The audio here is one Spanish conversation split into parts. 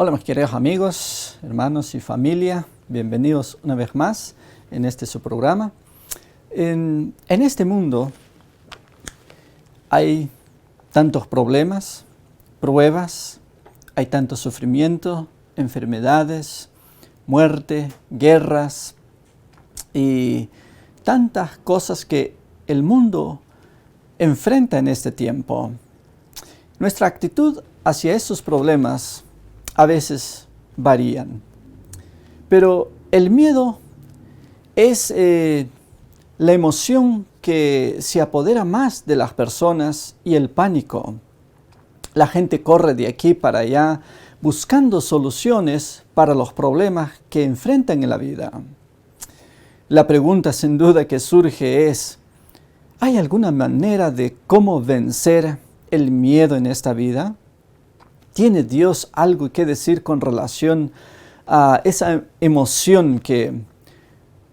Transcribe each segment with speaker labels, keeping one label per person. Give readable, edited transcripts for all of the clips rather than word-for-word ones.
Speaker 1: Hola mis queridos amigos, hermanos y familia, bienvenidos una vez más en su programa. En este mundo hay tantos problemas, pruebas, hay tanto sufrimiento, enfermedades, muerte, guerras y tantas cosas que el mundo enfrenta en este tiempo. Nuestra actitud hacia esos problemas a veces varían, pero el miedo es la emoción que se apodera más de las personas y el pánico. La gente corre de aquí para allá buscando soluciones para los problemas que enfrentan en la vida. La pregunta sin duda que surge es, ¿hay alguna manera de cómo vencer el miedo en esta vida? ¿Tiene Dios algo que decir con relación a esa emoción que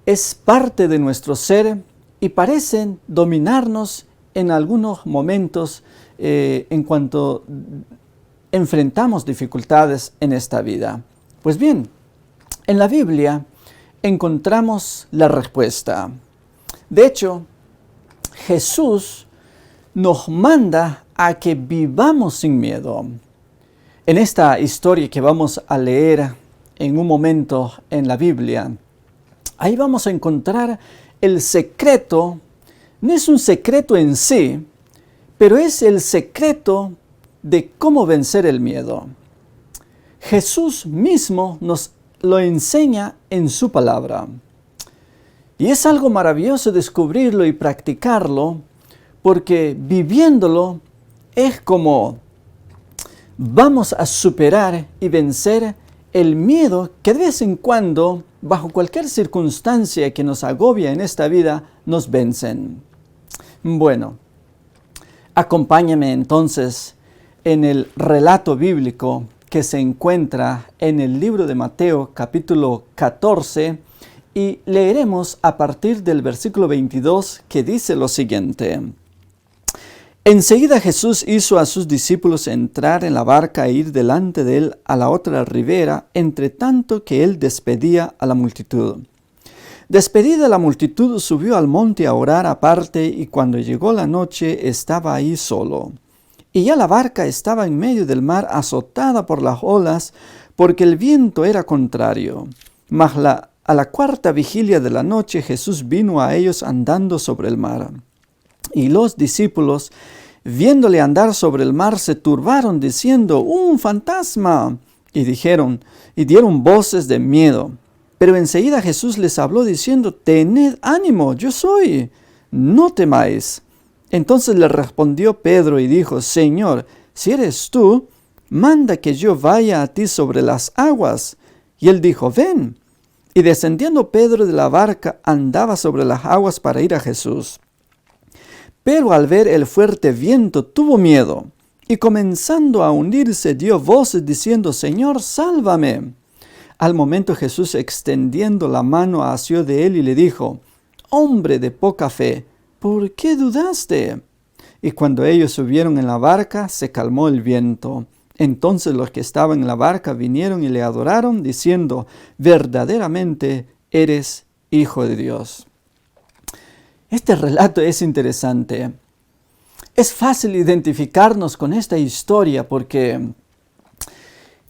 Speaker 1: es parte de nuestro ser y parecen dominarnos en algunos momentos en cuanto enfrentamos dificultades en esta vida? Pues bien, en la Biblia encontramos la respuesta. De hecho, Jesús nos manda a que vivamos sin miedo. En esta historia que vamos a leer en un momento en la Biblia, ahí vamos a encontrar el secreto. No es un secreto en sí, pero es el secreto de cómo vencer el miedo. Jesús mismo nos lo enseña en su palabra. Y es algo maravilloso descubrirlo y practicarlo, porque viviéndolo es como vamos a superar y vencer el miedo que de vez en cuando, bajo cualquier circunstancia que nos agobia en esta vida, nos vencen. Bueno, acompáñame entonces en el relato bíblico que se encuentra en el libro de Mateo, capítulo 14, y leeremos a partir del versículo 22, que dice lo siguiente. Enseguida Jesús hizo a sus discípulos entrar en la barca e ir delante de él a la otra ribera, entre tanto que él despedía a la multitud. Despedida la multitud, subió al monte a orar aparte, y cuando llegó la noche estaba ahí solo. Y ya la barca estaba en medio del mar, azotada por las olas, porque el viento era contrario. Mas a la cuarta vigilia de la noche Jesús vino a ellos andando sobre el mar. Y los discípulos, viéndole andar sobre el mar, se turbaron, diciendo, ¡un fantasma! Y dieron voces de miedo. Pero enseguida Jesús les habló, diciendo, tened ánimo, yo soy, no temáis. Entonces le respondió Pedro y dijo, Señor, si eres tú, manda que yo vaya a ti sobre las aguas. Y él dijo, ven. Y descendiendo Pedro de la barca, andaba sobre las aguas para ir a Jesús. Pero al ver el fuerte viento tuvo miedo, y comenzando a hundirse dio voces diciendo, Señor, sálvame. Al momento Jesús, extendiendo la mano, asió de él y le dijo, hombre de poca fe, ¿por qué dudaste? Y cuando ellos subieron en la barca, se calmó el viento. Entonces los que estaban en la barca vinieron y le adoraron, diciendo, verdaderamente eres Hijo de Dios. Este relato es interesante. Es fácil identificarnos con esta historia porque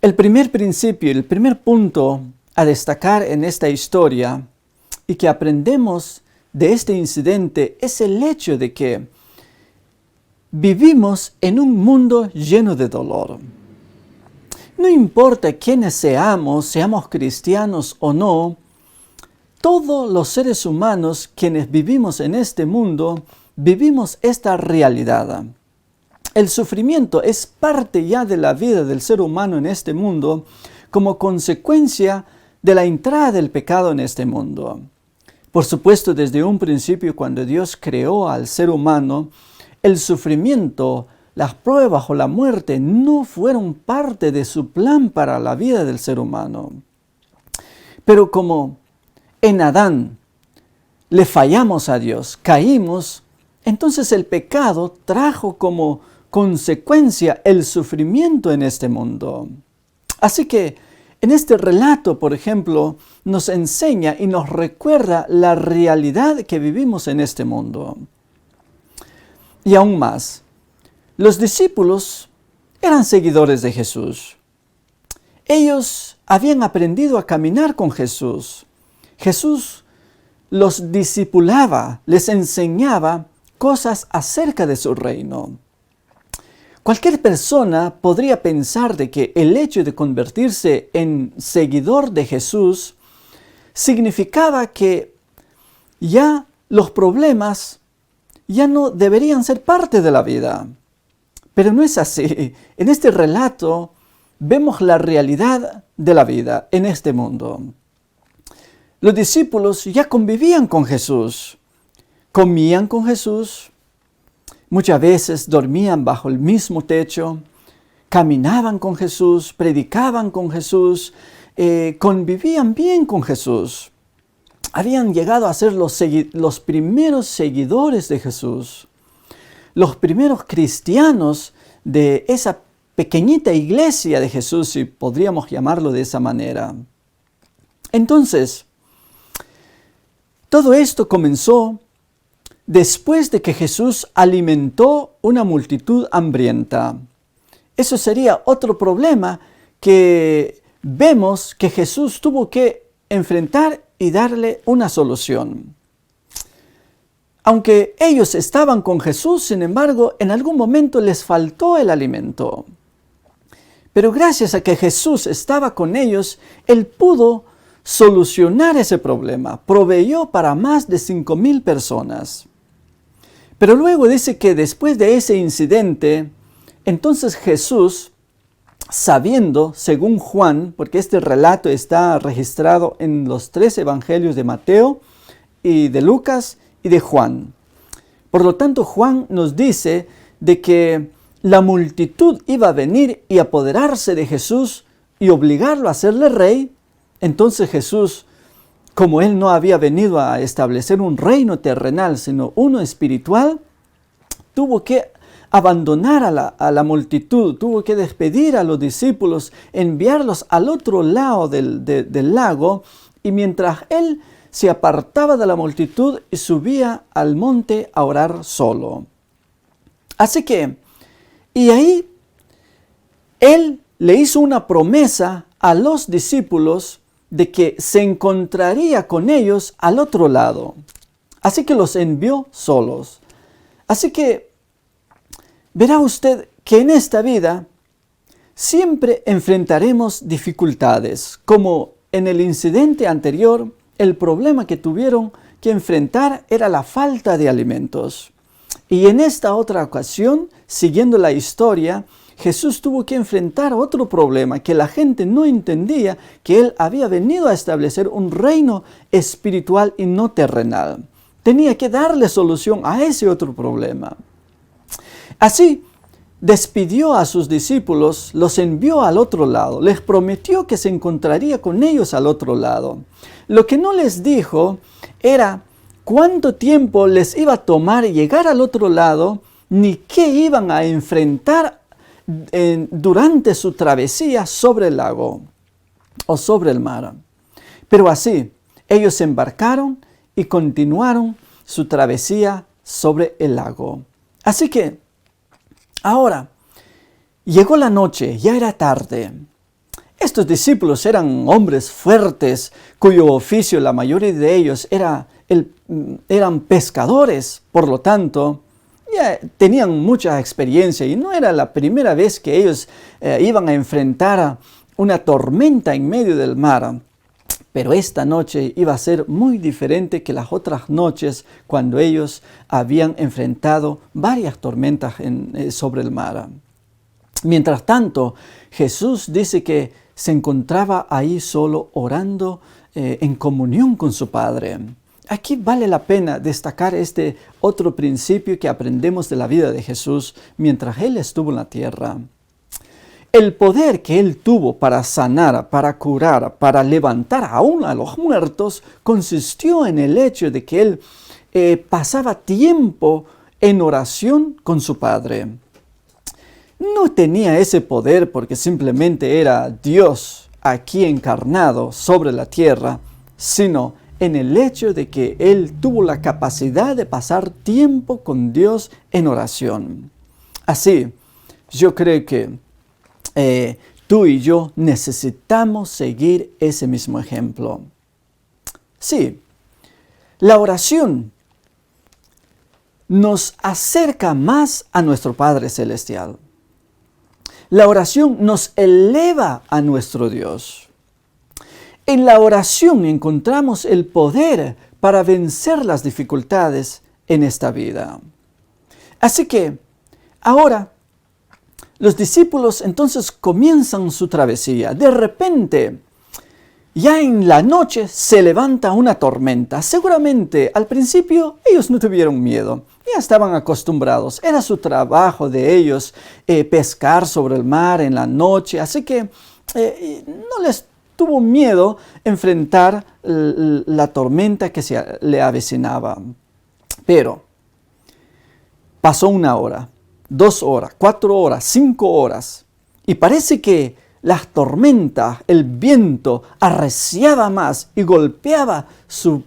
Speaker 1: el primer principio, el primer punto a destacar en esta historia y que aprendemos de este incidente es el hecho de que vivimos en un mundo lleno de dolor. No importa quiénes seamos cristianos o no, todos los seres humanos quienes vivimos en este mundo, vivimos esta realidad. El sufrimiento es parte ya de la vida del ser humano en este mundo como consecuencia de la entrada del pecado en este mundo. Por supuesto, desde un principio, cuando Dios creó al ser humano, el sufrimiento, las pruebas o la muerte no fueron parte de su plan para la vida del ser humano. Pero como en Adán le fallamos a Dios, caímos, entonces el pecado trajo como consecuencia el sufrimiento en este mundo. Así que en este relato, por ejemplo, nos enseña y nos recuerda la realidad que vivimos en este mundo. Y aún más, los discípulos eran seguidores de Jesús. Ellos habían aprendido a caminar con Jesús. Jesús los discipulaba, les enseñaba cosas acerca de su reino. Cualquier persona podría pensar de que el hecho de convertirse en seguidor de Jesús significaba que ya los problemas ya no deberían ser parte de la vida. Pero no es así. En este relato vemos la realidad de la vida en este mundo. Los discípulos ya convivían con Jesús, comían con Jesús, muchas veces dormían bajo el mismo techo, caminaban con Jesús, predicaban con Jesús, convivían bien con Jesús. Habían llegado a ser los primeros seguidores de Jesús, los primeros cristianos de esa pequeñita iglesia de Jesús, si podríamos llamarlo de esa manera. Entonces, todo esto comenzó después de que Jesús alimentó una multitud hambrienta. Eso sería otro problema que vemos que Jesús tuvo que enfrentar y darle una solución. Aunque ellos estaban con Jesús, sin embargo, en algún momento les faltó el alimento. Pero gracias a que Jesús estaba con ellos, Él pudo solucionar ese problema. Proveyó para más de 5,000 personas. Pero luego dice que después de ese incidente, entonces Jesús, sabiendo, según Juan, porque este relato está registrado en los 3 evangelios de Mateo y de Lucas y de Juan. Por lo tanto, Juan nos dice de que la multitud iba a venir y apoderarse de Jesús y obligarlo a hacerle rey. Entonces Jesús, como Él no había venido a establecer un reino terrenal, sino uno espiritual, tuvo que abandonar a la multitud, tuvo que despedir a los discípulos, enviarlos al otro lado del lago, y mientras Él se apartaba de la multitud y subía al monte a orar solo. Así que, y ahí, Él le hizo una promesa a los discípulos de que se encontraría con ellos al otro lado. Así que los envió solos. Así que verá usted que en esta vida siempre enfrentaremos dificultades. Como en el incidente anterior, el problema que tuvieron que enfrentar era la falta de alimentos. Y en esta otra ocasión, siguiendo la historia, Jesús tuvo que enfrentar otro problema, que la gente no entendía que Él había venido a establecer un reino espiritual y no terrenal. Tenía que darle solución a ese otro problema. Así, despidió a sus discípulos, los envió al otro lado, les prometió que se encontraría con ellos al otro lado. Lo que no les dijo era cuánto tiempo les iba a tomar llegar al otro lado, ni qué iban a enfrentar durante su travesía sobre el lago o sobre el mar. Pero así, ellos se embarcaron y continuaron su travesía sobre el lago. Así que, ahora, llegó la noche, ya era tarde. Estos discípulos eran hombres fuertes, cuyo oficio, la mayoría de ellos, eran pescadores. Por lo tanto, ya tenían mucha experiencia y no era la primera vez que ellos iban a enfrentar una tormenta en medio del mar. Pero esta noche iba a ser muy diferente que las otras noches cuando ellos habían enfrentado varias tormentas sobre el mar. Mientras tanto, Jesús dice que se encontraba ahí solo orando en comunión con su Padre. Aquí vale la pena destacar este otro principio que aprendemos de la vida de Jesús mientras Él estuvo en la tierra. El poder que Él tuvo para sanar, para curar, para levantar aún a los muertos, consistió en el hecho de que Él pasaba tiempo en oración con su Padre. no tenía ese poder porque simplemente era Dios aquí encarnado sobre la tierra, sino en el hecho de que él tuvo la capacidad de pasar tiempo con Dios en oración. Así, yo creo que tú y yo necesitamos seguir ese mismo ejemplo. Sí, la oración nos acerca más a nuestro Padre Celestial. La oración nos eleva a nuestro Dios. En la oración encontramos el poder para vencer las dificultades en esta vida. Así que ahora los discípulos entonces comienzan su travesía. De repente, ya en la noche se levanta una tormenta. Seguramente al principio ellos no tuvieron miedo. Ya estaban acostumbrados. Era su trabajo de ellos pescar sobre el mar en la noche. Así que no les tuvo miedo enfrentar la tormenta que se le avecinaba. Pero pasó 1 hora, 2 horas, 4 horas, 5 horas. Y parece que la tormenta, el viento, arreciaba más y golpeaba su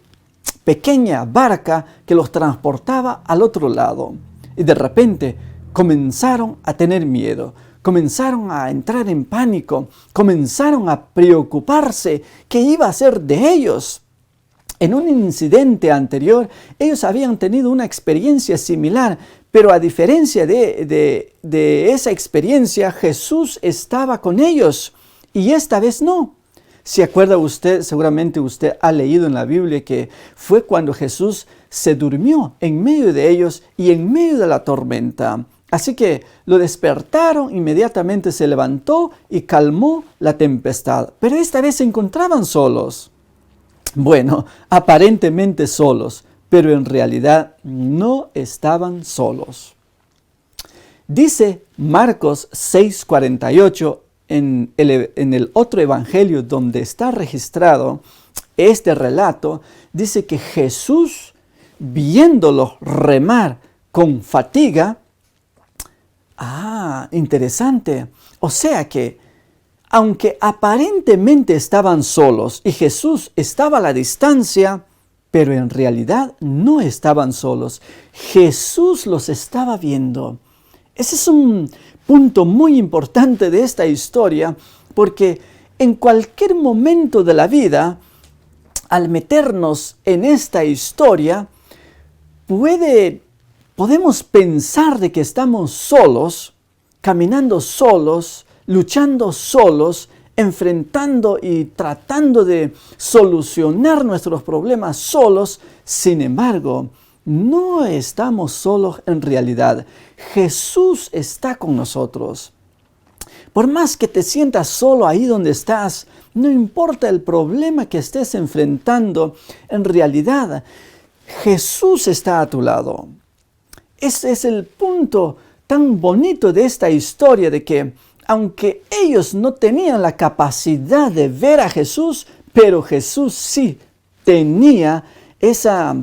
Speaker 1: pequeña barca que los transportaba al otro lado. Y de repente comenzaron a tener miedo, comenzaron a entrar en pánico, comenzaron a preocuparse qué iba a ser de ellos. En un incidente anterior, ellos habían tenido una experiencia similar, pero a diferencia de esa experiencia, Jesús estaba con ellos y esta vez no. ¿Se acuerda usted? Seguramente usted ha leído en la Biblia que fue cuando Jesús se durmió en medio de ellos y en medio de la tormenta. Así que lo despertaron, inmediatamente se levantó y calmó la tempestad. Pero esta vez se encontraban solos. Bueno, aparentemente solos, pero en realidad no estaban solos. Dice Marcos 6:48 en el otro evangelio donde está registrado este relato, dice que Jesús, viéndolos remar con fatiga, interesante, o sea que aunque aparentemente estaban solos y Jesús estaba a la distancia, pero en realidad no estaban solos. Jesús los estaba viendo. Ese es un punto muy importante de esta historia, porque en cualquier momento de la vida, al meternos en esta historia, podemos pensar de que estamos solos, caminando solos, luchando solos, enfrentando y tratando de solucionar nuestros problemas solos. Sin embargo, no estamos solos en realidad. Jesús está con nosotros. Por más que te sientas solo ahí donde estás, no importa el problema que estés enfrentando, en realidad Jesús está a tu lado. Ese es el punto tan bonito de esta historia, de que aunque ellos no tenían la capacidad de ver a Jesús, pero Jesús sí tenía esa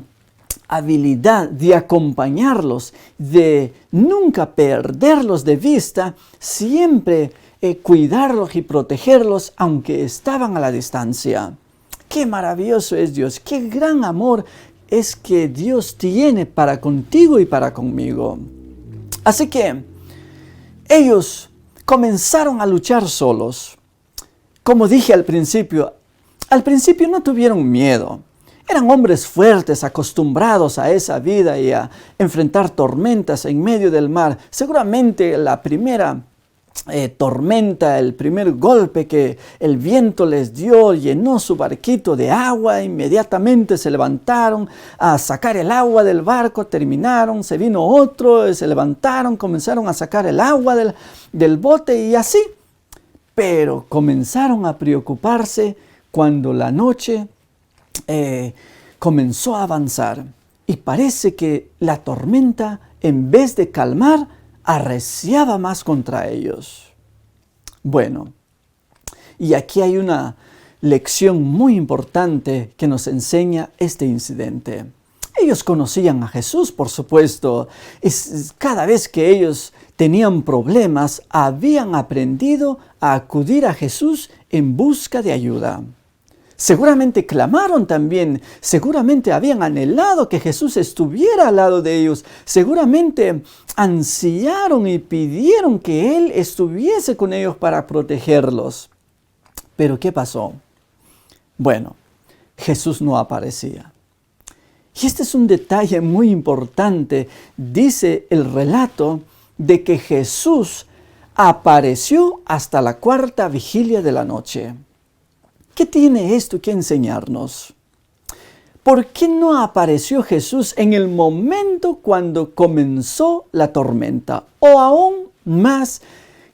Speaker 1: habilidad de acompañarlos, de nunca perderlos de vista, siempre cuidarlos y protegerlos aunque estaban a la distancia. ¡Qué maravilloso es Dios! ¡Qué gran amor es que Dios tiene para contigo y para conmigo! Así que ellos comenzaron a luchar solos. Como dije al principio no tuvieron miedo. Eran hombres fuertes, acostumbrados a esa vida y a enfrentar tormentas en medio del mar. Seguramente la primera tormenta, el primer golpe que el viento les dio, llenó su barquito de agua. Inmediatamente se levantaron a sacar el agua del barco, terminaron, se vino otro, se levantaron, comenzaron a sacar el agua del bote y así. Pero comenzaron a preocuparse cuando la noche comenzó a avanzar y parece que la tormenta, en vez de calmar, arreciaba más contra ellos. Bueno, y aquí hay una lección muy importante que nos enseña este incidente. Ellos conocían a Jesús, por supuesto. Cada vez que ellos tenían problemas, habían aprendido a acudir a Jesús en busca de ayuda. Seguramente clamaron también, seguramente habían anhelado que Jesús estuviera al lado de ellos, seguramente ansiaron y pidieron que Él estuviese con ellos para protegerlos. Pero ¿qué pasó? Bueno, Jesús no aparecía. Y este es un detalle muy importante. Dice el relato de que Jesús apareció hasta la cuarta vigilia de la noche. ¿Qué tiene esto que enseñarnos? ¿Por qué no apareció Jesús en el momento cuando comenzó la tormenta? O aún más,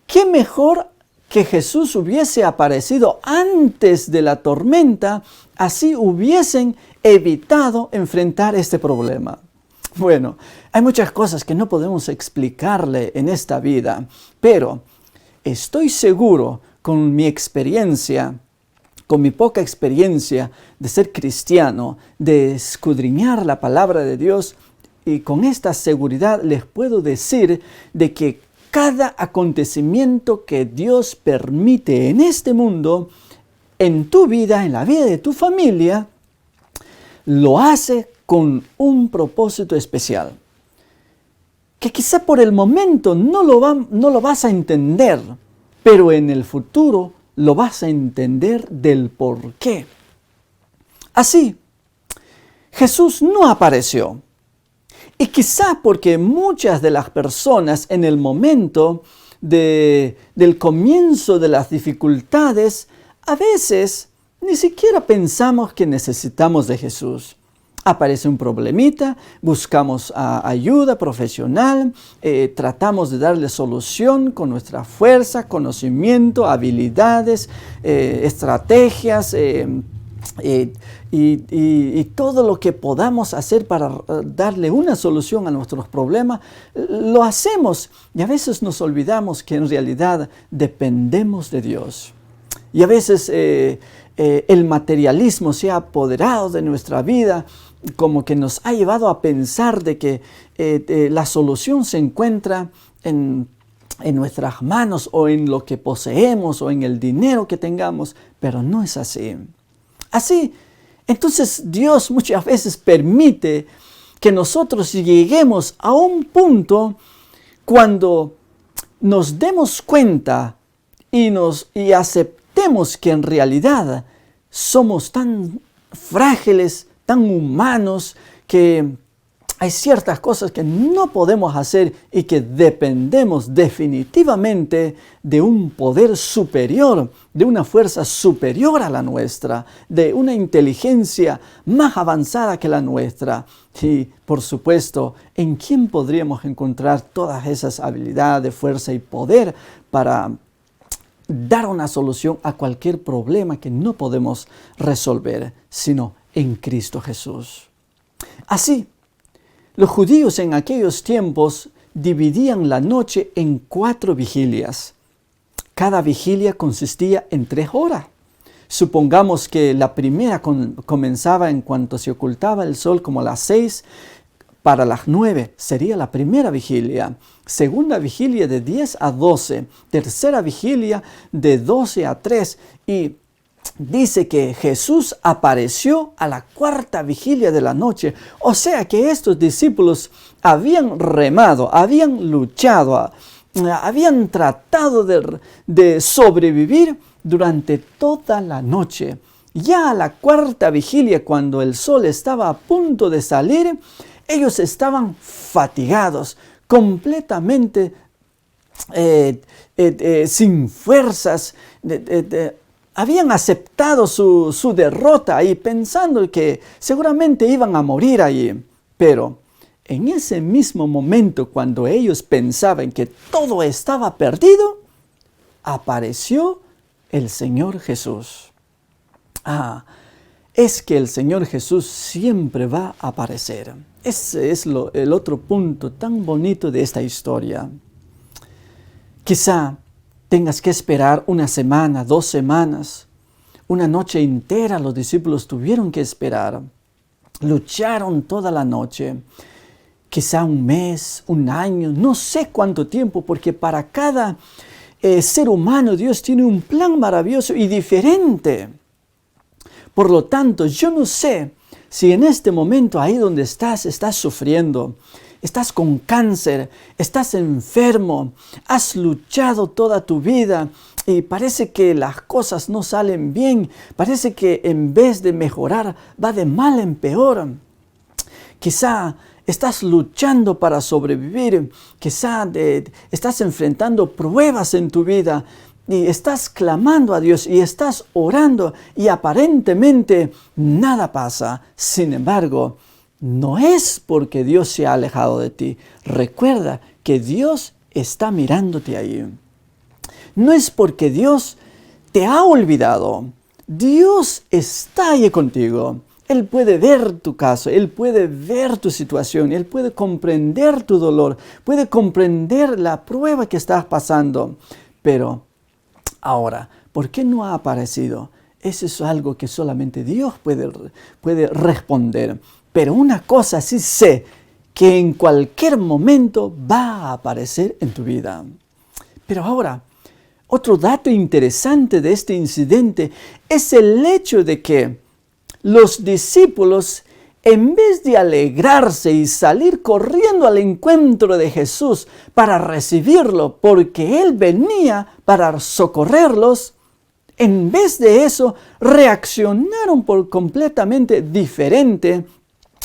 Speaker 1: ¿qué mejor que Jesús hubiese aparecido antes de la tormenta? Así hubiesen evitado enfrentar este problema. Bueno, hay muchas cosas que no podemos explicarle en esta vida, pero estoy seguro con mi experiencia, con mi poca experiencia de ser cristiano, de escudriñar la palabra de Dios, y con esta seguridad les puedo decir de que cada acontecimiento que Dios permite en este mundo, en tu vida, en la vida de tu familia, lo hace con un propósito especial. Que quizá por el momento no lo vas a entender, pero en el futuro lo vas a entender del por qué. Así, Jesús no apareció. Y quizá porque muchas de las personas en el momento del comienzo de las dificultades, a veces ni siquiera pensamos que necesitamos de Jesús. Aparece un problemita, buscamos ayuda profesional, tratamos de darle solución con nuestra fuerza, conocimiento, habilidades, estrategias y todo lo que podamos hacer para darle una solución a nuestros problemas, lo hacemos y a veces nos olvidamos que en realidad dependemos de Dios. Y a veces el materialismo se ha apoderado de nuestra vida, como que nos ha llevado a pensar de que la solución se encuentra en nuestras manos o en lo que poseemos o en el dinero que tengamos, pero no es así. Así, entonces Dios muchas veces permite que nosotros lleguemos a un punto cuando nos demos cuenta y aceptemos que en realidad somos tan frágiles, tan humanos, que hay ciertas cosas que no podemos hacer y que dependemos definitivamente de un poder superior, de una fuerza superior a la nuestra, de una inteligencia más avanzada que la nuestra. Y, por supuesto, ¿en quién podríamos encontrar todas esas habilidades, fuerza y poder para dar una solución a cualquier problema que no podemos resolver, sino en Cristo Jesús? Así, los judíos en aquellos tiempos dividían la noche en 4 vigilias. Cada vigilia consistía en 3 horas. Supongamos que la primera comenzaba en cuanto se ocultaba el sol, como a las 6, para las 9 sería la primera vigilia. Segunda vigilia de 10 a 12. Tercera vigilia de 12 a 3. Y dice que Jesús apareció a la 4ª vigilia de la noche. O sea que estos discípulos habían remado, habían luchado, habían tratado de sobrevivir durante toda la noche. Ya a la 4ª vigilia, cuando el sol estaba a punto de salir, ellos estaban fatigados, completamente sin fuerzas. Habían aceptado su derrota y pensando que seguramente iban a morir allí. Pero en ese mismo momento, cuando ellos pensaban que todo estaba perdido, apareció el Señor Jesús. Es que el Señor Jesús siempre va a aparecer. Ese es el otro punto tan bonito de esta historia. Quizá tengas que esperar 1 semana, 2 semanas, una noche entera los discípulos tuvieron que esperar. lucharon toda la noche, quizá un mes, un año, no sé cuánto tiempo, porque para cada ser humano Dios tiene un plan maravilloso y diferente. Por lo tanto, yo no sé si en este momento ahí donde estás sufriendo, estás con cáncer, estás enfermo, has luchado toda tu vida y parece que las cosas no salen bien, parece que en vez de mejorar va de mal en peor. Quizá estás luchando para sobrevivir, quizá estás enfrentando pruebas en tu vida y estás clamando a Dios y estás orando y aparentemente nada pasa. Sin embargo, no es porque Dios se ha alejado de ti. Recuerda que Dios está mirándote ahí. No es porque Dios te ha olvidado. Dios está ahí contigo. Él puede ver tu caso, Él puede ver tu situación, Él puede comprender tu dolor, puede comprender la prueba que estás pasando. Pero ahora, ¿por qué no ha aparecido? Eso es algo que solamente Dios puede responder. Pero una cosa sí sé, que en cualquier momento va a aparecer en tu vida. Pero ahora, otro dato interesante de este incidente es el hecho de que los discípulos, en vez de alegrarse y salir corriendo al encuentro de Jesús para recibirlo, porque Él venía para socorrerlos, en vez de eso reaccionaron por completamente diferente.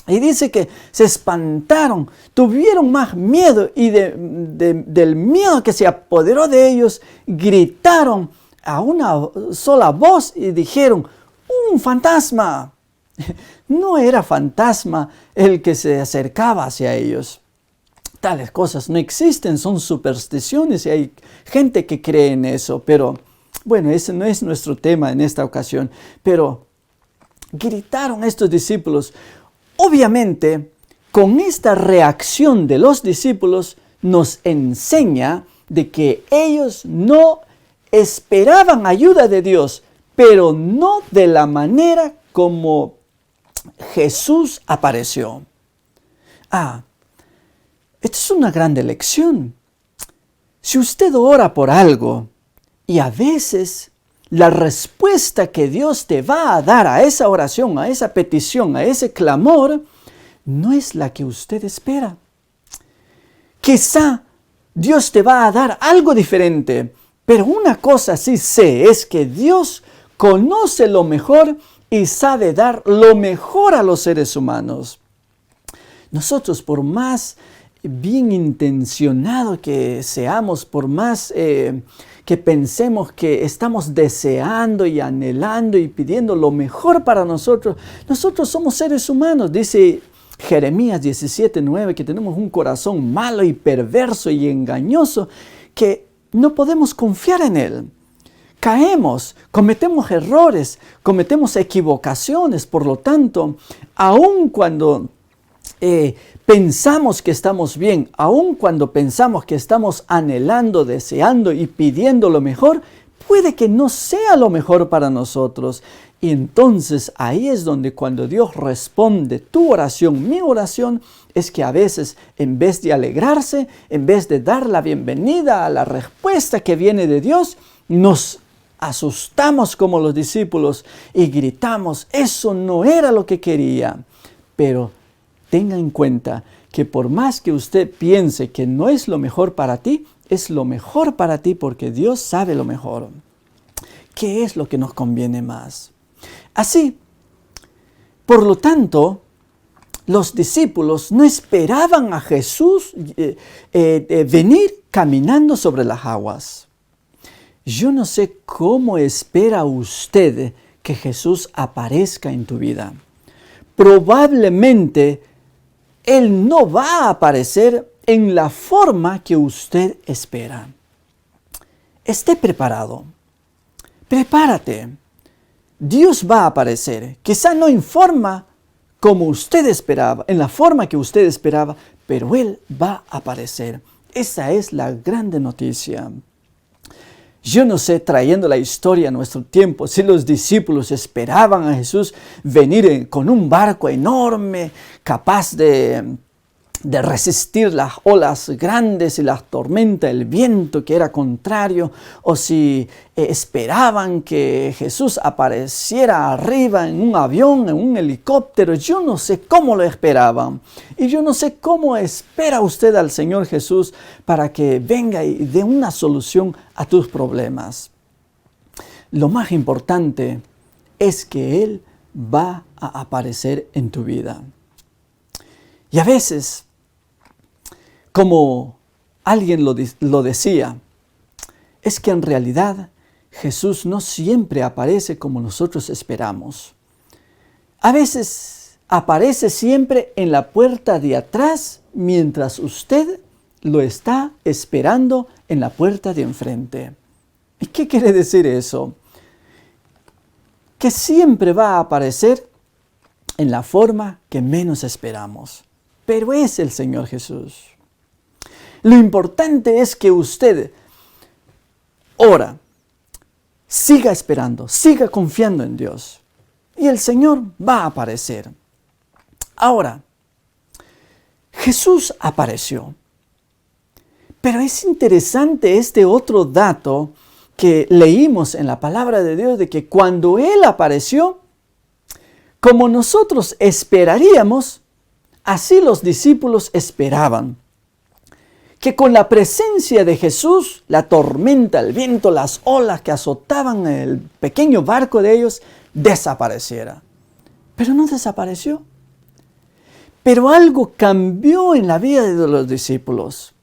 Speaker 1: Y dice que se espantaron, tuvieron más miedo y del miedo que se apoderó de ellos, gritaron a una sola voz y dijeron: ¡un fantasma! No era fantasma el que se acercaba hacia ellos. Tales cosas no existen, son supersticiones y hay gente que cree en eso. Pero bueno, ese no es nuestro tema en esta ocasión. Pero gritaron estos discípulos. Obviamente, con esta reacción de los discípulos nos enseña de que ellos no esperaban ayuda de Dios, pero no de la manera como Jesús apareció. Esta es una gran lección. Si usted ora por algo y a veces la respuesta que Dios te va a dar a esa oración, a esa petición, a ese clamor, no es la que usted espera. Quizá Dios te va a dar algo diferente, pero una cosa sí sé, es que Dios conoce lo mejor y sabe dar lo mejor a los seres humanos. Nosotros, por más bien intencionado que seamos, por más que pensemos que estamos deseando y anhelando y pidiendo lo mejor para nosotros, nosotros somos seres humanos. Dice Jeremías 17:9 que tenemos un corazón malo y perverso y engañoso, que no podemos confiar en Él. Caemos, cometemos errores, cometemos equivocaciones. Por lo tanto, aun cuando pensamos que estamos bien, aun cuando pensamos que estamos anhelando, deseando y pidiendo lo mejor, puede que no sea lo mejor para nosotros. Y entonces ahí es donde cuando Dios responde tu oración, mi oración, es que a veces en vez de alegrarse, en vez de dar la bienvenida a la respuesta que viene de Dios, nos asustamos como los discípulos y gritamos: eso no era lo que quería. Pero tenga en cuenta que por más que usted piense que no es lo mejor para ti, es lo mejor para ti porque Dios sabe lo mejor. ¿Qué es lo que nos conviene más? Así, por lo tanto, los discípulos no esperaban a Jesús venir caminando sobre las aguas. Yo no sé cómo espera usted que Jesús aparezca en tu vida. Probablemente Él no va a aparecer en la forma que usted espera. Esté preparado. Prepárate. Dios va a aparecer. Quizá no en forma como usted esperaba, en la forma que usted esperaba, pero Él va a aparecer. Esa es la grande noticia. Yo no sé, trayendo la historia a nuestro tiempo, si los discípulos esperaban a Jesús venir con un barco enorme, capaz de resistir las olas grandes y las tormentas, el viento que era contrario, o si esperaban que Jesús apareciera arriba en un avión, en un helicóptero. Yo no sé cómo lo esperaban. Y yo no sé cómo espera usted al Señor Jesús para que venga y dé una solución a tus problemas. Lo más importante es que Él va a aparecer en tu vida. Y a veces, como alguien lo decía, es que en realidad Jesús no siempre aparece como nosotros esperamos. A veces aparece siempre en la puerta de atrás, mientras usted lo está esperando en la puerta de enfrente. ¿Y qué quiere decir eso? Que siempre va a aparecer en la forma que menos esperamos. Pero es el Señor Jesús. Lo importante es que usted ora, siga esperando, siga confiando en Dios. Y el Señor va a aparecer. Ahora, Jesús apareció. Pero es interesante este otro dato que leímos en la palabra de Dios, de que cuando Él apareció, como nosotros esperaríamos, así los discípulos esperaban. Que con la presencia de Jesús, la tormenta, el viento, las olas que azotaban el pequeño barco de ellos, desapareciera. Pero no desapareció. Pero algo cambió en la vida de los discípulos.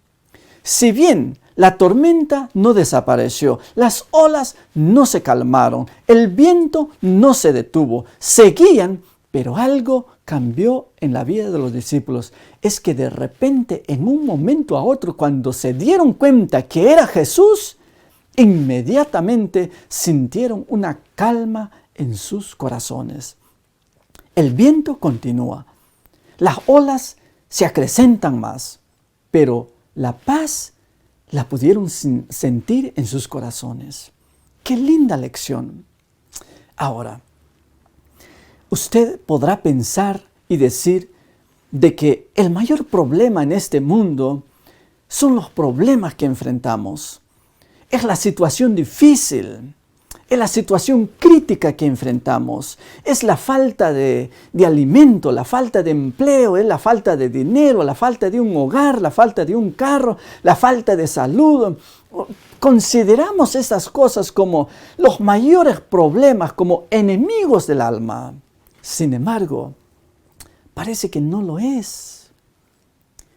Speaker 1: Si bien la tormenta no desapareció, las olas no se calmaron, el viento no se detuvo, seguían, pero algo cambió en la vida de los discípulos. Es que de repente, en un momento a otro, cuando se dieron cuenta que era Jesús, inmediatamente sintieron una calma en sus corazones. El viento continúa, las olas se acrecentan más, pero la paz la pudieron sentir en sus corazones. ¡Qué linda lección! Ahora, usted podrá pensar y decir de que el mayor problema en este mundo son los problemas que enfrentamos. Es la situación difícil, es la situación crítica que enfrentamos, es la falta de alimento, la falta de empleo, es la falta de dinero, la falta de un hogar, la falta de un carro, la falta de salud. Consideramos estas cosas como los mayores problemas, como enemigos del alma. Sin embargo, parece que no lo es.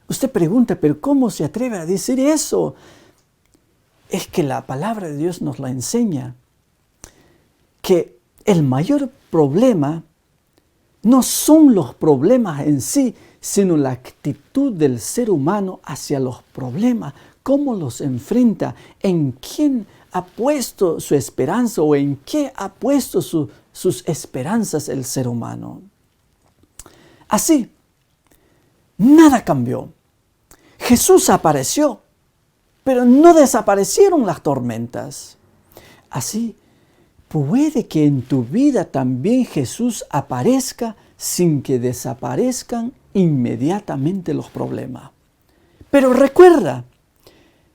Speaker 1: Usted pregunta, ¿pero cómo se atreve a decir eso? Es que la palabra de Dios nos la enseña. Que el mayor problema no son los problemas en sí, sino la actitud del ser humano hacia los problemas. Cómo los enfrenta, en quién ha puesto su esperanza o en qué ha puesto sus esperanzas el ser humano. Así, nada cambió. Jesús apareció, pero no desaparecieron las tormentas. Así, puede que en tu vida también Jesús aparezca sin que desaparezcan inmediatamente los problemas. Pero recuerda,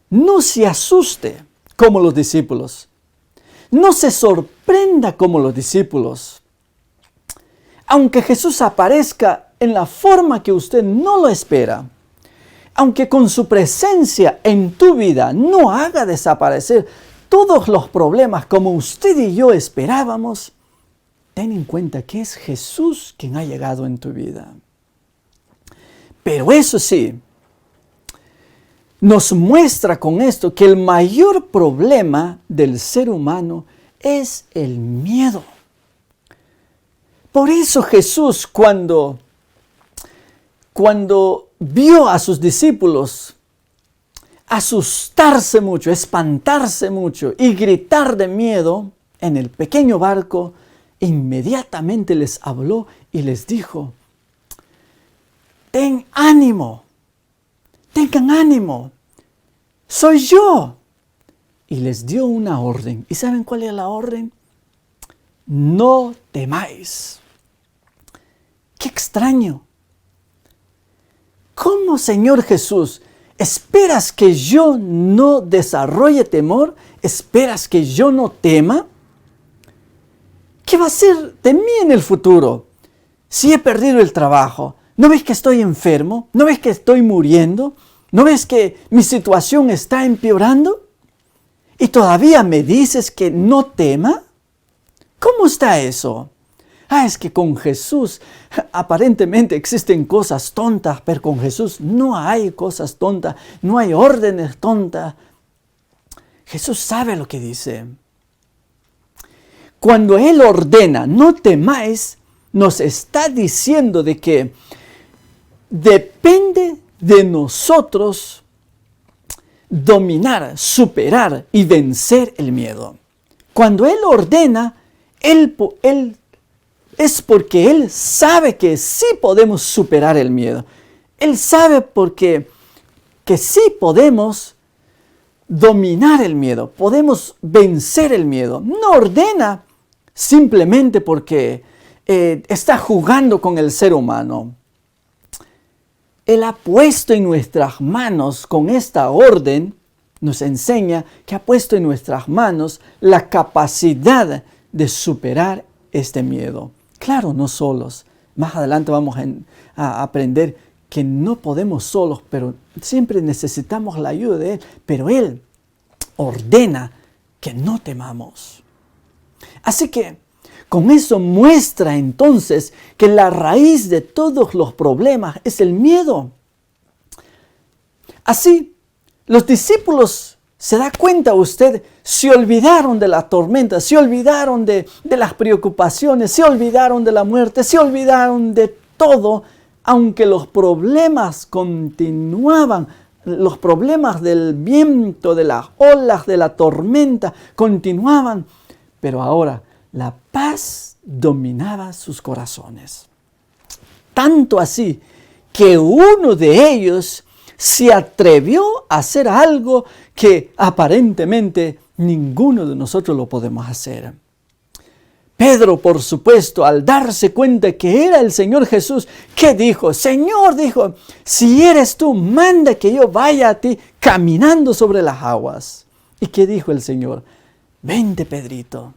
Speaker 1: no se asuste como los discípulos. No se sorprenda como los discípulos. Aunque Jesús aparezca en la forma que usted no lo espera, aunque con su presencia en tu vida no haga desaparecer todos los problemas como usted y yo esperábamos, ten en cuenta que es Jesús quien ha llegado en tu vida. Pero eso sí, nos muestra con esto que el mayor problema del ser humano es el miedo. Por eso Jesús, cuando vio a sus discípulos asustarse mucho, espantarse mucho y gritar de miedo en el pequeño barco, inmediatamente les habló y les dijo: ten ánimo, tengan ánimo, soy yo. y les dio una orden. ¿Y saben cuál es la orden? No temáis. ¡Qué extraño! ¿Cómo, Señor Jesús, esperas que yo no desarrolle temor? ¿Esperas que yo no tema? ¿Qué va a ser de mí en el futuro si he perdido el trabajo? ¿No ves que estoy enfermo? ¿No ves que estoy muriendo? ¿No ves que mi situación está empeorando? ¿Y todavía me dices que no tema? ¿Cómo está eso? Es que con Jesús aparentemente existen cosas tontas, pero con Jesús no hay cosas tontas, no hay órdenes tontas. Jesús sabe lo que dice. Cuando Él ordena, no temáis, nos está diciendo de que depende de nosotros dominar, superar y vencer el miedo. Cuando Él ordena, Él es porque Él sabe que sí podemos superar el miedo. Él sabe que sí podemos dominar el miedo, podemos vencer el miedo. No ordena simplemente porque está jugando con el ser humano. Él ha puesto en nuestras manos, con esta orden, nos enseña que ha puesto en nuestras manos la capacidad de superar este miedo. Claro, no solos. Más adelante vamos a aprender que no podemos solos, pero siempre necesitamos la ayuda de Él. Pero Él ordena que no temamos. Así que con eso muestra entonces que la raíz de todos los problemas es el miedo. Así, los discípulos, ¿se da cuenta usted? Se olvidaron de la tormenta, se olvidaron de las preocupaciones, se olvidaron de la muerte, se olvidaron de todo, aunque los problemas continuaban, los problemas del viento, de las olas, de la tormenta, continuaban, pero ahora la paz dominaba sus corazones. Tanto así que uno de ellos se atrevió a hacer algo que aparentemente ninguno de nosotros lo podemos hacer. Pedro, por supuesto, al darse cuenta que era el Señor Jesús, ¿qué dijo? Señor, dijo, si eres tú, manda que yo vaya a ti caminando sobre las aguas. ¿Y qué dijo el Señor? Vente, Pedrito.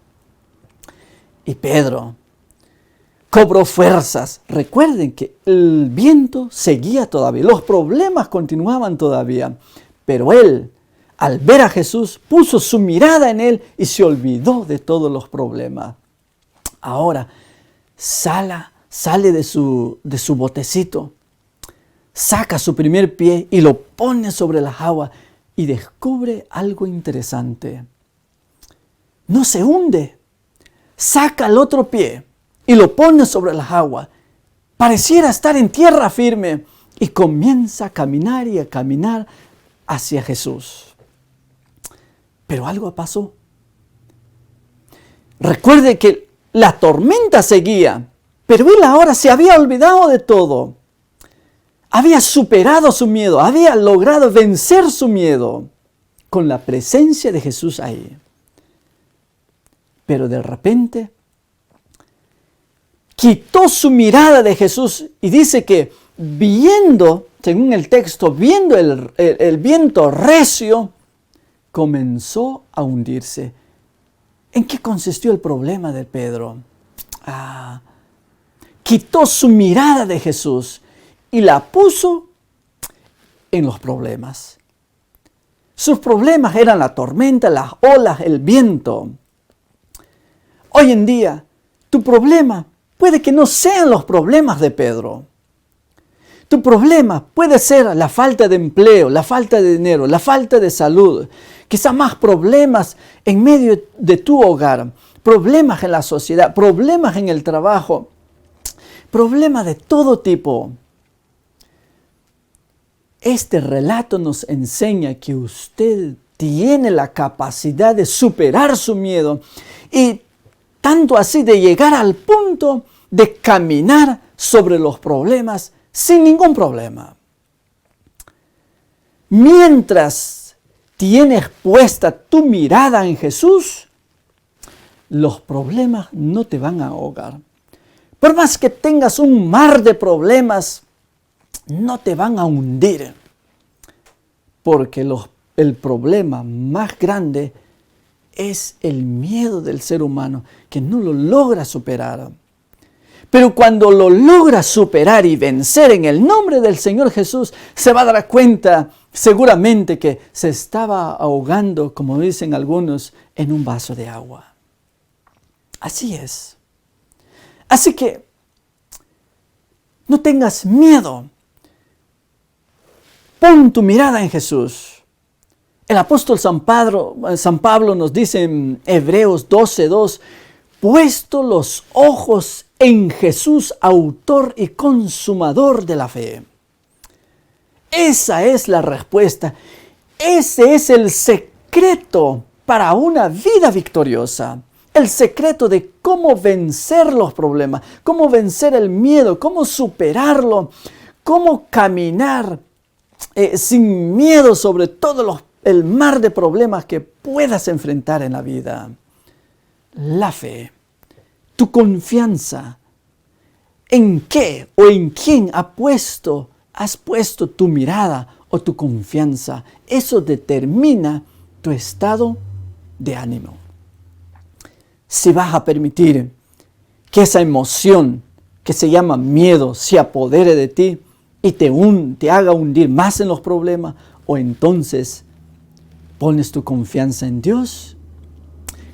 Speaker 1: Y Pedro cobró fuerzas. Recuerden que el viento seguía todavía, los problemas continuaban todavía, pero él, al ver a Jesús, puso su mirada en él y se olvidó de todos los problemas. Ahora sale de su botecito, saca su primer pie y lo pone sobre las aguas y descubre algo interesante. No se hunde, saca el otro pie y lo pone sobre las aguas. Pareciera estar en tierra firme y comienza a caminar y a caminar hacia Jesús. Pero algo pasó. Recuerde que la tormenta seguía, pero él ahora se había olvidado de todo. Había superado su miedo, había logrado vencer su miedo con la presencia de Jesús ahí. Pero de repente quitó su mirada de Jesús y dice que viendo, según el texto, viendo el viento recio, comenzó a hundirse. ¿En qué consistió el problema de Pedro? Quitó su mirada de Jesús y la puso en los problemas. Sus problemas eran la tormenta, las olas, el viento. Hoy en día, tu problema puede que no sean los problemas de Pedro. Tu problema puede ser la falta de empleo, la falta de dinero, la falta de salud. Quizá más problemas en medio de tu hogar, problemas en la sociedad, problemas en el trabajo, problemas de todo tipo. Este relato nos enseña que usted tiene la capacidad de superar su miedo y tanto así de llegar al punto de caminar sobre los problemas sin ningún problema. Mientras tienes puesta tu mirada en Jesús, los problemas no te van a ahogar. Por más que tengas un mar de problemas, no te van a hundir. Porque el problema más grande es el miedo del ser humano, que no lo logra superar. Pero cuando lo logra superar y vencer en el nombre del Señor Jesús, se va a dar cuenta seguramente que se estaba ahogando, como dicen algunos, en un vaso de agua. Así es. Así que no tengas miedo. Pon tu mirada en Jesús. El apóstol San Pablo nos dice en Hebreos 12:2, puesto los ojos en Jesús, autor y consumador de la fe. Esa es la respuesta. Ese es el secreto para una vida victoriosa. El secreto de cómo vencer los problemas, cómo vencer el miedo, cómo superarlo, cómo caminar sin miedo sobre todo el mar de problemas que puedas enfrentar en la vida. La fe, tu confianza, ¿en qué o en quién has puesto tu mirada o tu confianza? Eso determina tu estado de ánimo. Si vas a permitir que esa emoción que se llama miedo se apodere de ti y te haga hundir más en los problemas, o entonces pones tu confianza en Dios,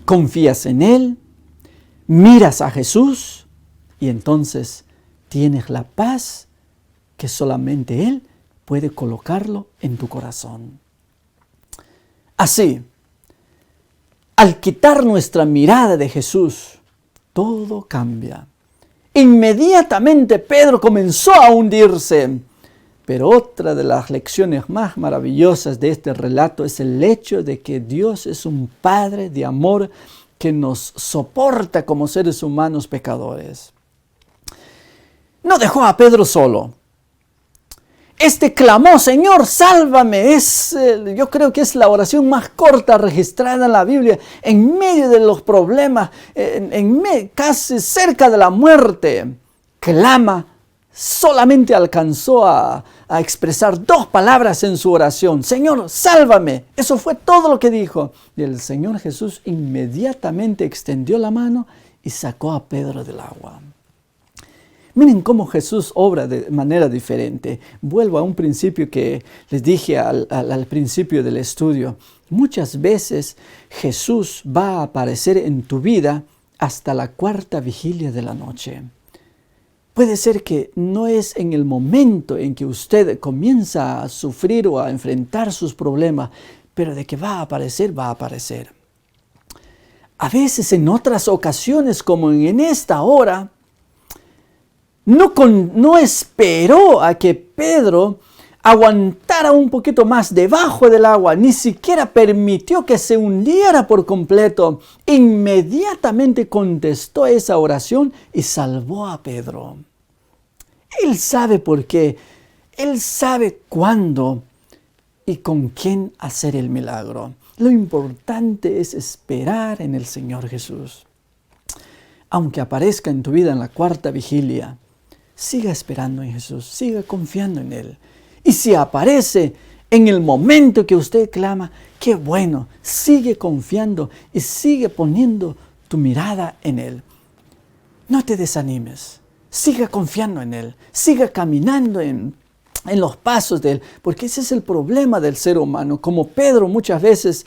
Speaker 1: confías en Él, miras a Jesús y entonces tienes la paz que solamente Él puede colocarlo en tu corazón. Así, al quitar nuestra mirada de Jesús, todo cambia. Inmediatamente Pedro comenzó a hundirse. Pero otra de las lecciones más maravillosas de este relato es el hecho de que Dios es un Padre de amor que nos soporta como seres humanos pecadores. No dejó a Pedro solo. Este clamó, Señor, sálvame. Yo creo que es la oración más corta registrada en la Biblia, en medio de los problemas, casi cerca de la muerte. Clama, solamente alcanzó a expresar 2 palabras en su oración. Señor, sálvame. Eso fue todo lo que dijo. Y el Señor Jesús inmediatamente extendió la mano y sacó a Pedro del agua. Miren cómo Jesús obra de manera diferente. Vuelvo a un principio que les dije al principio del estudio. Muchas veces Jesús va a aparecer en tu vida hasta la 4ª vigilia de la noche. Puede ser que no es en el momento en que usted comienza a sufrir o a enfrentar sus problemas, pero de que va a aparecer, va a aparecer. A veces en otras ocasiones, como en esta hora, no esperó a que Pedro aguantara un poquito más debajo del agua, ni siquiera permitió que se hundiera por completo. Inmediatamente contestó esa oración y salvó a Pedro. Él sabe por qué, Él sabe cuándo y con quién hacer el milagro. Lo importante es esperar en el Señor Jesús. Aunque aparezca en tu vida en la 4ª vigilia, siga esperando en Jesús, siga confiando en Él. Y si aparece en el momento que usted clama, qué bueno, sigue confiando y sigue poniendo tu mirada en Él. No te desanimes, siga confiando en Él, siga caminando en los pasos de Él, porque ese es el problema del ser humano. Como Pedro muchas veces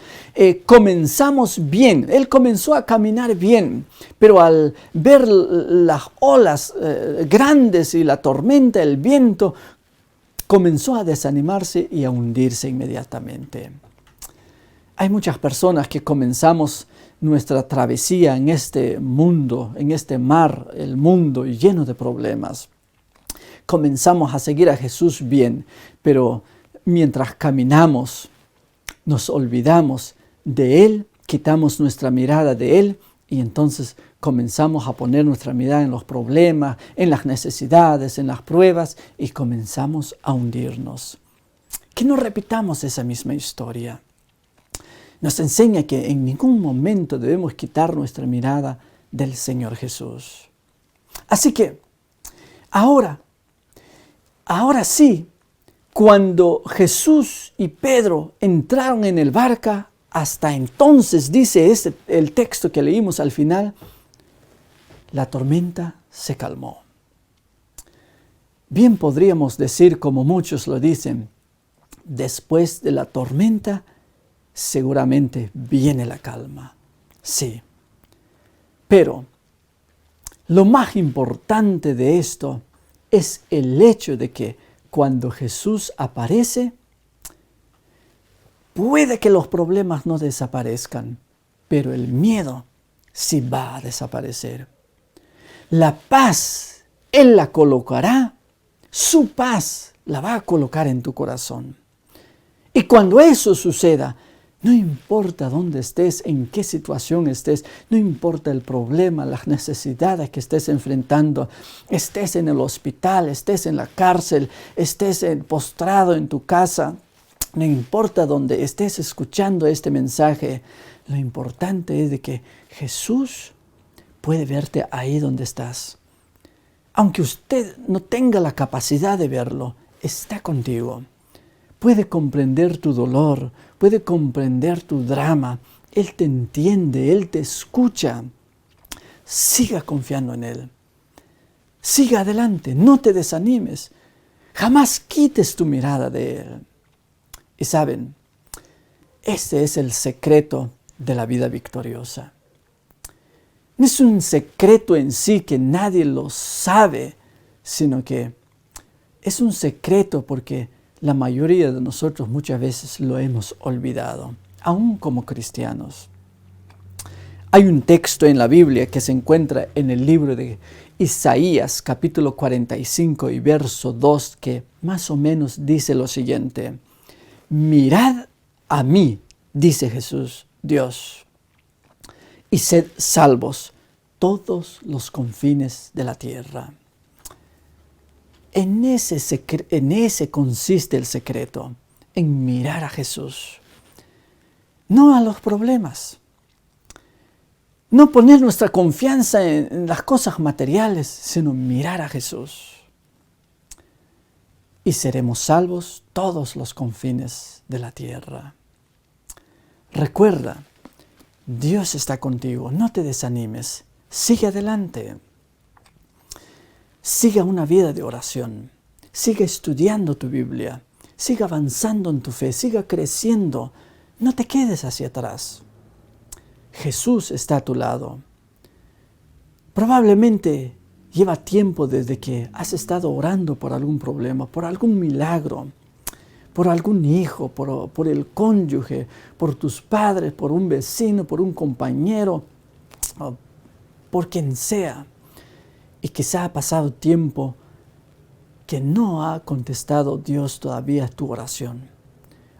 Speaker 1: comenzamos bien, él comenzó a caminar bien, pero al ver las olas grandes y la tormenta, el viento, comenzó a desanimarse y a hundirse inmediatamente. Hay muchas personas que comenzamos nuestra travesía en este mundo, en este mar, el mundo lleno de problemas. Comenzamos a seguir a Jesús bien, pero mientras caminamos, nos olvidamos de Él, quitamos nuestra mirada de Él y entonces comenzamos a poner nuestra mirada en los problemas, en las necesidades, en las pruebas y comenzamos a hundirnos. Que no repitamos esa misma historia. nos enseña que en ningún momento debemos quitar nuestra mirada del Señor Jesús. Así que, ahora sí, cuando Jesús y Pedro entraron en el barco, hasta entonces, dice el texto que leímos al final, la tormenta se calmó. Bien podríamos decir, como muchos lo dicen, después de la tormenta, seguramente viene la calma. Sí. Pero lo más importante de esto es el hecho de que cuando Jesús aparece, puede que los problemas no desaparezcan, pero el miedo sí va a desaparecer. La paz, Él la colocará, su paz la va a colocar en tu corazón. Y cuando eso suceda, no importa dónde estés, en qué situación estés, no importa el problema, las necesidades que estés enfrentando, estés en el hospital, estés en la cárcel, estés postrado en tu casa, no importa dónde estés escuchando este mensaje, lo importante es de que Jesús puede verte ahí donde estás. Aunque usted no tenga la capacidad de verlo, está contigo. Puede comprender tu dolor, puede comprender tu drama. Él te entiende, Él te escucha. Siga confiando en Él. Siga adelante, no te desanimes. Jamás quites tu mirada de Él. Y saben, este es el secreto de la vida victoriosa. No es un secreto en sí que nadie lo sabe, sino que es un secreto porque la mayoría de nosotros muchas veces lo hemos olvidado, aún como cristianos. Hay un texto en la Biblia que se encuentra en el libro de Isaías, capítulo 45 y verso 2, que más o menos dice lo siguiente: mirad a mí, dice Jesús, Dios, y sed salvos todos los confines de la tierra. En ese consiste el secreto, en mirar a Jesús, no a los problemas. No poner nuestra confianza en las cosas materiales, sino mirar a Jesús. Y seremos salvos todos los confines de la tierra. Recuerda, Dios está contigo, no te desanimes, sigue adelante. Siga una vida de oración, siga estudiando tu Biblia, siga avanzando en tu fe, siga creciendo, no te quedes hacia atrás. Jesús está a tu lado. Probablemente lleva tiempo desde que has estado orando por algún problema, por algún milagro, por algún hijo, por el cónyuge, por tus padres, por un vecino, por un compañero, por quien sea. Y quizá ha pasado tiempo que no ha contestado Dios todavía tu oración.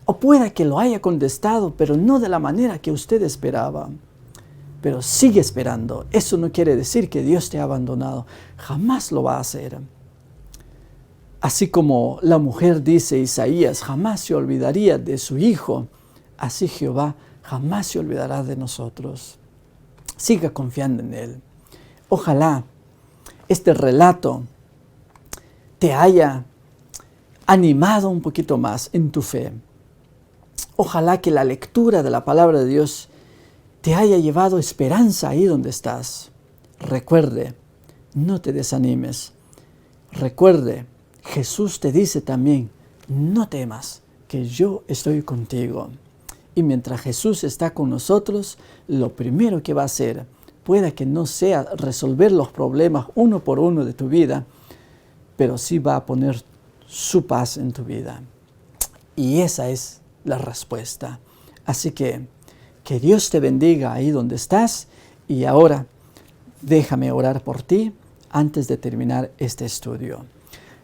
Speaker 1: O puede que lo haya contestado, pero no de la manera que usted esperaba. Pero sigue esperando. Eso no quiere decir que Dios te ha abandonado. Jamás lo va a hacer. Así como la mujer dice Isaías, jamás se olvidaría de su hijo. Así Jehová jamás se olvidará de nosotros. Siga confiando en Él. Ojalá este relato te haya animado un poquito más en tu fe. Ojalá que la lectura de la palabra de Dios te haya llevado esperanza ahí donde estás. Recuerde, no te desanimes. Recuerde, Jesús te dice también, no temas, que yo estoy contigo. Y mientras Jesús está con nosotros, lo primero que va a hacer, puede que no sea resolver los problemas uno por uno de tu vida, pero sí va a poner su paz en tu vida. Y esa es la respuesta. Así que Dios te bendiga ahí donde estás. Y ahora déjame orar por ti antes de terminar este estudio.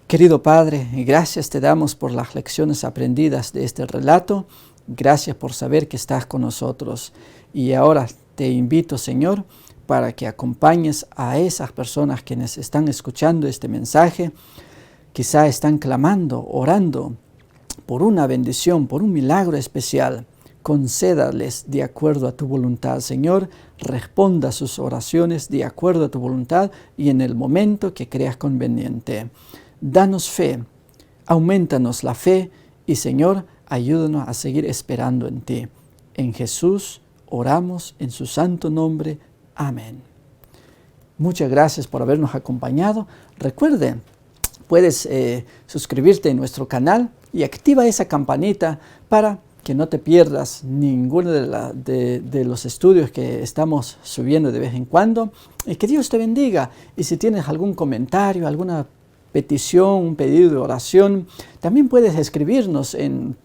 Speaker 1: Querido Padre, gracias te damos por las lecciones aprendidas de este relato. Gracias por saber que estás con nosotros. Y ahora te invito, Señor, para que acompañes a esas personas quienes están escuchando este mensaje. Quizá están clamando, orando por una bendición, por un milagro especial. concédales de acuerdo a tu voluntad, Señor. Responda a sus oraciones de acuerdo a tu voluntad y en el momento que creas conveniente. Danos fe, aumentanos la fe y, Señor, ayúdanos a seguir esperando en ti. En Jesús oramos en su santo nombre. Amén. Muchas gracias por habernos acompañado. Recuerde, puedes suscribirte en nuestro canal y activa esa campanita para que no te pierdas ninguno de los estudios que estamos subiendo de vez en cuando. Y que Dios te bendiga. Y si tienes algún comentario, alguna petición, un pedido de oración, también puedes escribirnos en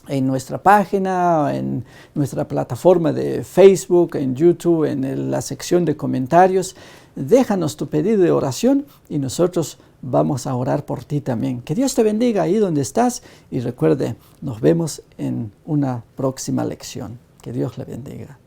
Speaker 1: nuestra página, en nuestra plataforma de Facebook, en YouTube, en la sección de comentarios. Déjanos tu pedido de oración y nosotros vamos a orar por ti también. Que Dios te bendiga ahí donde estás y recuerde, nos vemos en una próxima lección. Que Dios le bendiga.